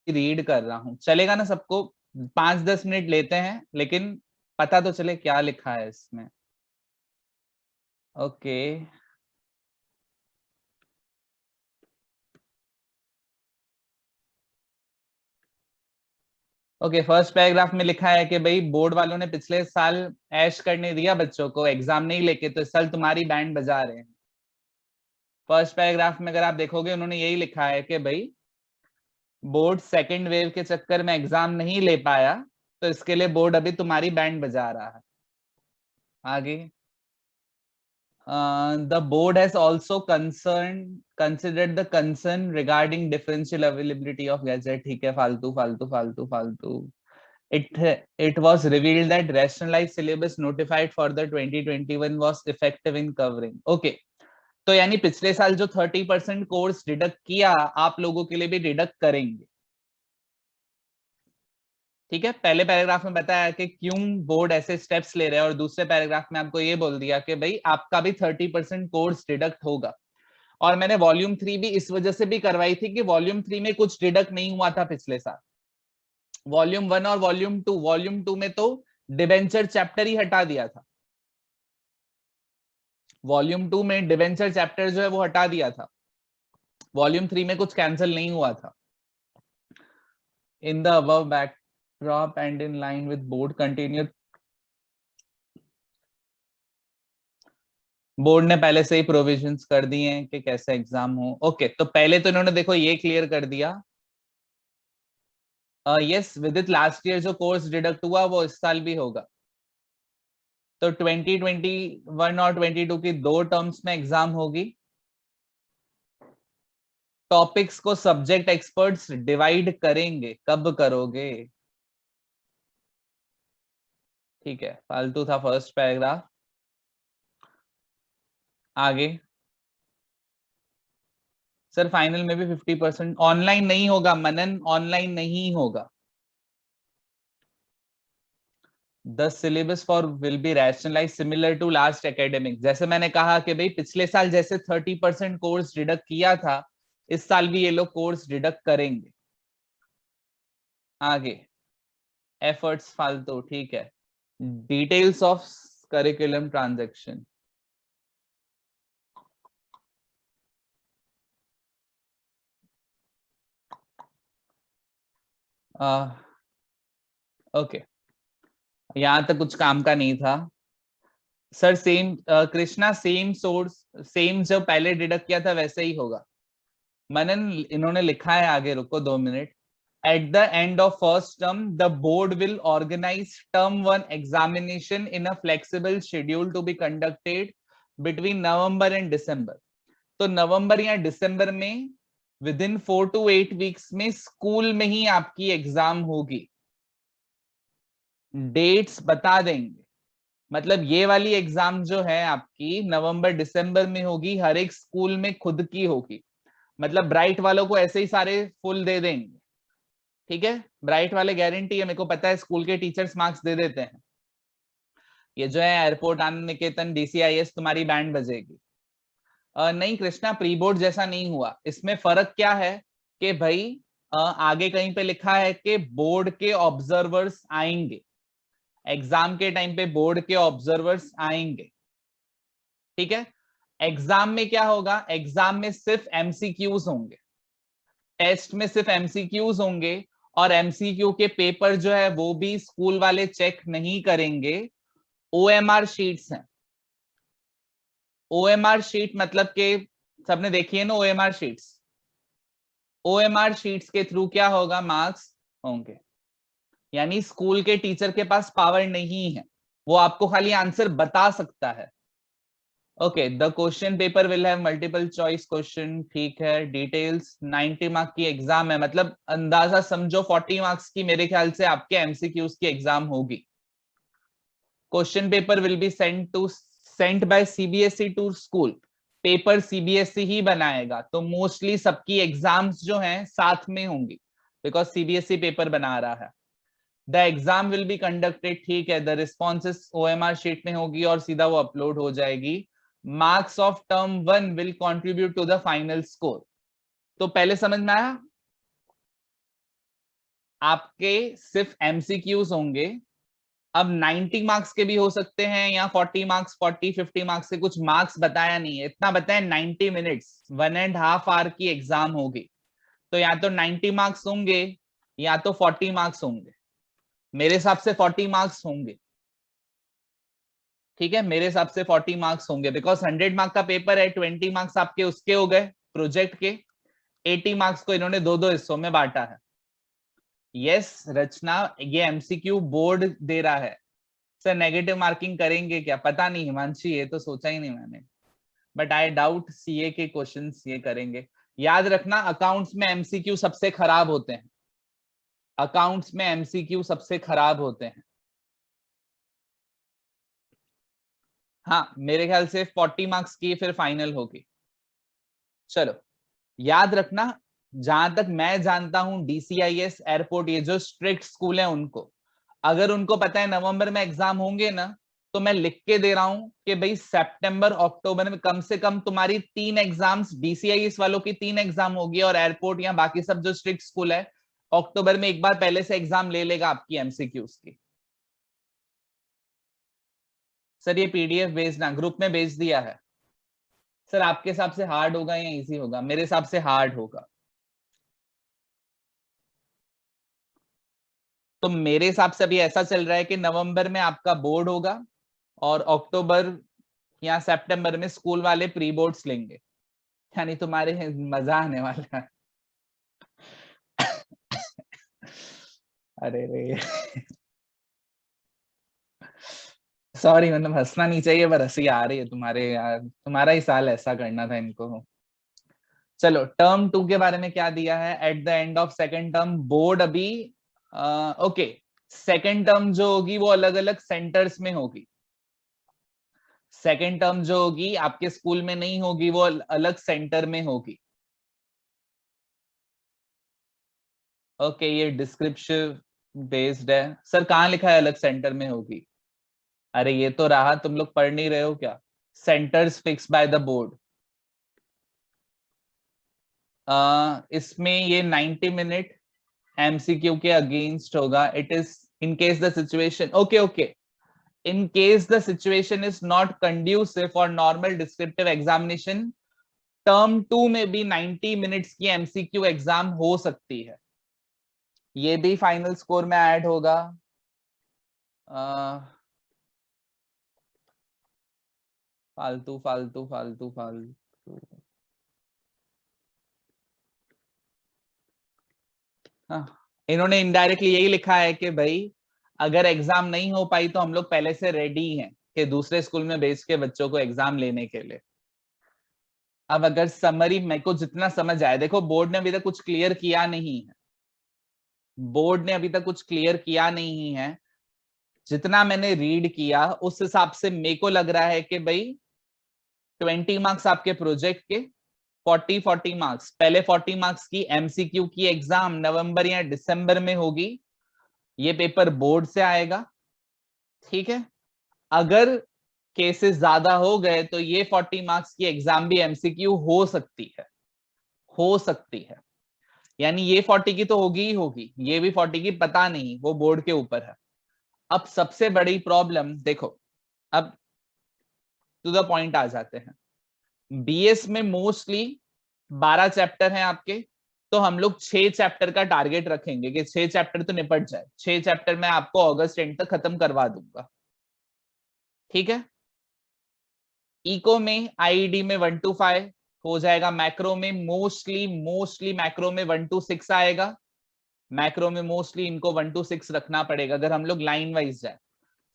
Read कर रहा हूँ, चलेगा ना सबको? 5-10 मिनट लेते हैं, लेकिन पता तो चले क्या लिखा है इसमें। ओके। ओके, फर्स्ट पैराग्राफ में लिखा है कि भाई बोर्ड वालों ने पिछले साल ऐश करने दिया बच्चों को, एग्जाम नहीं लेके, तो इस साल तुम्हारी बैंड बजा रहे हैं। फर्स्ट पैराग्राफ में अगर आप देखोगे, उन्होंने यही लिखा है कि भाई बोर्ड सेकेंड वेव के चक्कर में एग्जाम नहीं ले पाया, तो इसके लिए बोर्ड अभी तुम्हारी बैंड बजा रहा है। आगे, the board has also considered the concern regarding differential availability of gadget. ठीक है, फालतू फालतू फालतू फालतू। It was revealed that rationalized syllabus notified for the 2021 was effective in covering. Okay, तो यानी पिछले साल जो 30% कोर्स डिडक्ट किया, आप लोगों के लिए भी डिडक्ट करेंगे। ठीक है, पहले पैराग्राफ में बताया कि क्यों बोर्ड ऐसे स्टेप्स ले रहे हैं, और दूसरे पैराग्राफ में आपको ये बोल दिया कि भाई आपका भी 30% कोर्स डिडक्ट होगा। और मैंने वॉल्यूम 3 भी इस वजह से भी करवाई थी कि वॉल्यूम 3 में कुछ डिडक्ट नहीं हुआ था पिछले साल। वॉल्यूम 1 और वॉल्यूम 2 में तो डिबेंचर चैप्टर ही हटा दिया था। वॉल्यूम 2 में डिबेंचर चैप्टर जो है वो हटा दिया था। वॉल्यूम 3 में कुछ कैंसिल नहीं हुआ था। In the above backdrop and in line with board continued, board ने पहले से ही प्रोविजंस कर दिए हैं कि कैसे एग्जाम हो। ओके, तो पहले तो इन्होंने देखो ये क्लियर कर दिया, यस विदित लास्ट ईयर जो कोर्स डिडक्ट हुआ वो इस साल भी होगा। तो 2021 और 22 की 2 टर्म्स में एग्जाम होगी। टॉपिक्स को सब्जेक्ट एक्सपर्ट्स डिवाइड करेंगे, कब करोगे? ठीक है, फालतू था फर्स्ट पैराग्राफ। आगे, सर फाइनल में भी 50% ऑनलाइन नहीं होगा, मनन ऑनलाइन नहीं होगा। The syllabus for will be rationalized similar to last academic। जैसे मैंने कहा कि भाई पिछले साल जैसे 30% कोर्स डिडक्ट किया था, इस साल भी ये लोग कोर्स डिडक्ट करेंगे। आगे, एफर्ट्स फालतू, ठीक है। Details of curriculum transaction, okay, यहां तक कुछ काम का नहीं था। Sir same Krishna, same source, same जो पहले डिडक्ट किया था वैसे ही होगा। मनन इन्होंने लिखा है आगे, रुको 2 minute. At the end of first term, the board will organize term 1 examination in a flexible schedule to be conducted between November and December। तो नवंबर या दिसंबर में विदिन 4 to 8 वीक्स में स्कूल में ही आपकी एग्जाम होगी। डेट्स बता देंगे, मतलब ये वाली एग्जाम जो है आपकी नवंबर दिसंबर में होगी, हर एक स्कूल में खुद की होगी। मतलब ब्राइट वालों को ऐसे ही सारे फुल दे देंगे। ठीक है, ब्राइट वाले गारंटी है, मेरे को पता है स्कूल के टीचर्स मार्क्स दे देते हैं। ये जो है एयरपोर्ट आनंद निकेतन DCIS तुम्हारी बैंड बजेगी। नहीं कृष्णा, प्री बोर्ड जैसा नहीं हुआ। इसमें फर्क क्या है कि भाई आगे कहीं पे लिखा है कि बोर्ड के ऑब्जर्वर्स आएंगे, एग्जाम के टाइम पे बोर्ड के ऑब्जर्वर्स आएंगे। ठीक है, एग्जाम में क्या होगा? एग्जाम में सिर्फ MCQs होंगे, टेस्ट में सिर्फ MCQs होंगे, और MCQ के पेपर जो है वो भी स्कूल वाले चेक नहीं करेंगे, OMR शीट्स हैं। OMR शीट मतलब के सबने देखी है ना OMR शीट्स। OMR शीट्स के थ्रू क्या होगा? मार्क्स होंगे। यानी स्कूल के टीचर के पास पावर नहीं है, वो आपको खाली आंसर बता सकता है। Okay, the question paper will have multiple choice question, ठीक है। डिटेल्स 90 मार्क की एग्जाम है, मतलब अंदाजा समझो 40 मार्क्स की मेरे ख्याल से आपके MCQs की एग्जाम होगी। Question paper will be sent by CBSE to school. Paper CBSE ही बनाएगा, तो मोस्टली सबकी एग्जाम्स जो हैं साथ में होंगी, बिकॉज CBSE पेपर बना रहा है। The exam will be conducted, ठीक है। द रिस्पॉन्सेस OMR शीट में होगी और सीधा वो अपलोड हो जाएगी। Marks of term 1 will contribute to the final score. तो पहले समझ में आया? आपके सिर्फ एमसीक्यूज होंगे। अब 90 मार्क्स के भी हो सकते हैं या 40 मार्क्स, 40-50 मार्क्स से, कुछ मार्क्स बताया नहीं है, इतना बताया 90 मिनट्स, 1.5 आवर की एग्जाम होगी। तो या तो 90 मार्क्स होंगे या तो 40 मार्क्स होंगे। मेरे हिसाब से 40 मार्क्स होंगे, ठीक है, मेरे हिसाब से 40 मार्क्स होंगे, बिकॉज 100 मार्क्स का पेपर है, 20 मार्क्स आपके उसके हो गए प्रोजेक्ट के, 80 मार्क्स को इन्होंने दो दो हिस्सों में बांटा है। यस रचना, ये एमसीक्यू बोर्ड दे रहा है। सर नेगेटिव मार्किंग करेंगे क्या, पता नहीं हिमांशी, ये तो सोचा ही नहीं मैंने, बट आई डाउट सीए के क्वेश्चंस ये करेंगे। याद रखना अकाउंट्स में एमसीक्यू सबसे खराब होते हैं, अकाउंट्स में एमसीक्यू सबसे खराब होते हैं। हाँ मेरे ख्याल से 40 मार्क्स की फिर फाइनल होगी। चलो याद रखना, जहां तक मैं जानता हूं डीसीआईएस एयरपोर्ट, ये जो स्ट्रिक्ट स्कूल है उनको, अगर उनको पता है नवंबर में एग्जाम होंगे ना, तो मैं लिख के दे रहा हूं कि भाई सितंबर अक्टूबर में कम से कम तुम्हारी 3 एग्जाम्स, डीसीआईएस वालों की 3 एग्जाम होगी, और एयरपोर्ट या बाकी सब जो स्ट्रिक्ट स्कूल है अक्टूबर में एक बार पहले से एग्जाम ले लेगा आपकी एमसीक्यूज की। सर ये पीडीएफ भेजना, ग्रुप में भेज दिया है। सर आपके हिसाब से हार्ड होगा या इजी होगा, मेरे हिसाब से हार्ड होगा। तो मेरे हिसाब से अभी ऐसा चल रहा है कि नवंबर में आपका बोर्ड होगा और अक्टूबर या सितंबर में स्कूल वाले प्री बोर्ड्स लेंगे, यानी तुम्हारे मजा आने वाला है। अरे रे सॉरी, मतलब हंसना नहीं चाहिए पर हंसी आ रही है तुम्हारे, यार तुम्हारा ही साल ऐसा करना था इनको। चलो टर्म 2 के बारे में क्या दिया है, at the end of second term board अभी ओके, सेकेंड टर्म जो होगी वो अलग अलग सेंटर्स में होगी। सेकेंड टर्म जो होगी आपके स्कूल में नहीं होगी, वो अलग सेंटर में होगी। ओके ये डिस्क्रिप्टिव बेस्ड है सर, कहाँ लिखा है अलग सेंटर में होगी? अरे ये तो रहा, तुम लोग पढ़ नहीं रहे हो क्या? Centres fix by the board. इसमें ये 90 मिनट एमसीक्यू के अगेंस्ट होगा। It is in case the situation, okay okay, in case the situation is not conducive for normal descriptive examination, term 2 में भी 90 मिनट्स की एमसीक्यू एग्जाम हो सकती है। ये भी फाइनल स्कोर में ऐड होगा। फालतू फालतू फालतू फालतू, हाँ इन्होंने इनडायरेक्टली यही लिखा है कि भाई अगर एग्जाम नहीं हो पाई तो हम लोग पहले से रेडी हैं कि दूसरे स्कूल में भेज के बच्चों को एग्जाम लेने के लिए। अब अगर समरी मेरे को जितना समझ आया, देखो बोर्ड ने अभी तक कुछ क्लियर किया नहीं है, बोर्ड ने अभी तक कुछ क्लियर किया नहीं है, जितना मैंने रीड किया उस हिसाब से मेरे को लग रहा है कि भाई 20 मार्क्स आपके प्रोजेक्ट के, 40 मार्क्स, पहले 40 मार्क्स की एमसीक्यू की एग्जाम नवंबर या दिसंबर में होगी, ये पेपर बोर्ड से आएगा, ठीक है। अगर केसेस ज्यादा हो गए तो ये 40 मार्क्स की एग्जाम भी एमसीक्यू हो सकती है, हो सकती है, यानी ये 40 की तो होगी ही होगी, ये भी 40 की पता नहीं, वो बोर्ड के ऊपर है। अब सबसे बड़ी प्रॉब्लम देखो, अब टू द पॉइंट आ जाते हैं। बीएस में मोस्टली 12 चैप्टर हैं आपके, तो हम लोग 6 चैप्टर का टारगेट रखेंगे कि 6 चैप्टर तो निपट जाए, 6 चैप्टर मैं आपको अगस्त एंड तक खत्म करवा दूंगा, ठीक है। इको में आईईडी में 1 to 5 हो जाएगा, मैक्रो में मोस्टली मैक्रो में 1 to 6 आएगा, मैक्रो में मोस्टली इनको 1 to 6 रखना पड़ेगा अगर हम लोग लाइन वाइज जाए।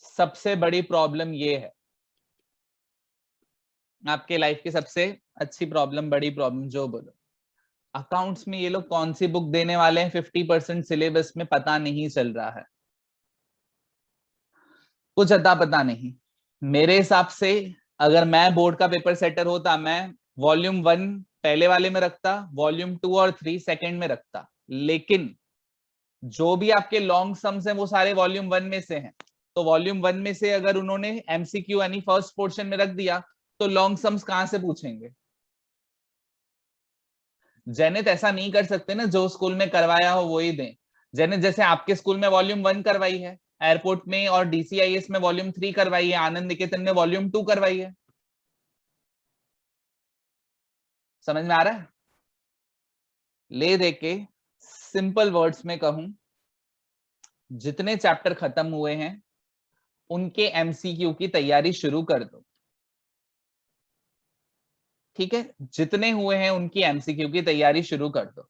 सबसे बड़ी प्रॉब्लम ये है, आपके लाइफ की सबसे अच्छी प्रॉब्लम, बड़ी प्रॉब्लम जो बोलो, अकाउंट्स में ये लोग कौन सी बुक देने वाले हैं 50% सिलेबस में, पता नहीं चल रहा है, कुछ अता पता नहीं। मेरे हिसाब से अगर मैं बोर्ड का पेपर सेटर होता, मैं वॉल्यूम 1 पहले वाले में रखता, वॉल्यूम 2 और 3 सेकंड में रखता, लेकिन जो भी आपके लॉन्ग सम्स हैं वो सारे वॉल्यूम 1 में से हैं, तो वॉल्यूम 1 में से अगर उन्होंने एमसीक्यू यानी फर्स्ट पोर्शन में रख दिया तो लॉन्ग सम्स कहां से पूछेंगे? जैनित ऐसा नहीं कर सकते ना, जो स्कूल में करवाया हो वो ही दें। जैसे आपके स्कूल में वॉल्यूम 1 करवाई है, एयरपोर्ट में और DCIS में वॉल्यूम 3 करवाई है, आनंद निकेतन में वॉल्यूम 2 करवाई है। समझ में आ रहा है? ले दे के सिंपल वर्ड्स में कहूं, जितने चैप्टर खत्म हुए हैं उनके MCQ की तैयारी शुरू कर दो। ठीक है, जितने हुए हैं उनकी MCQ की तैयारी शुरू कर दो।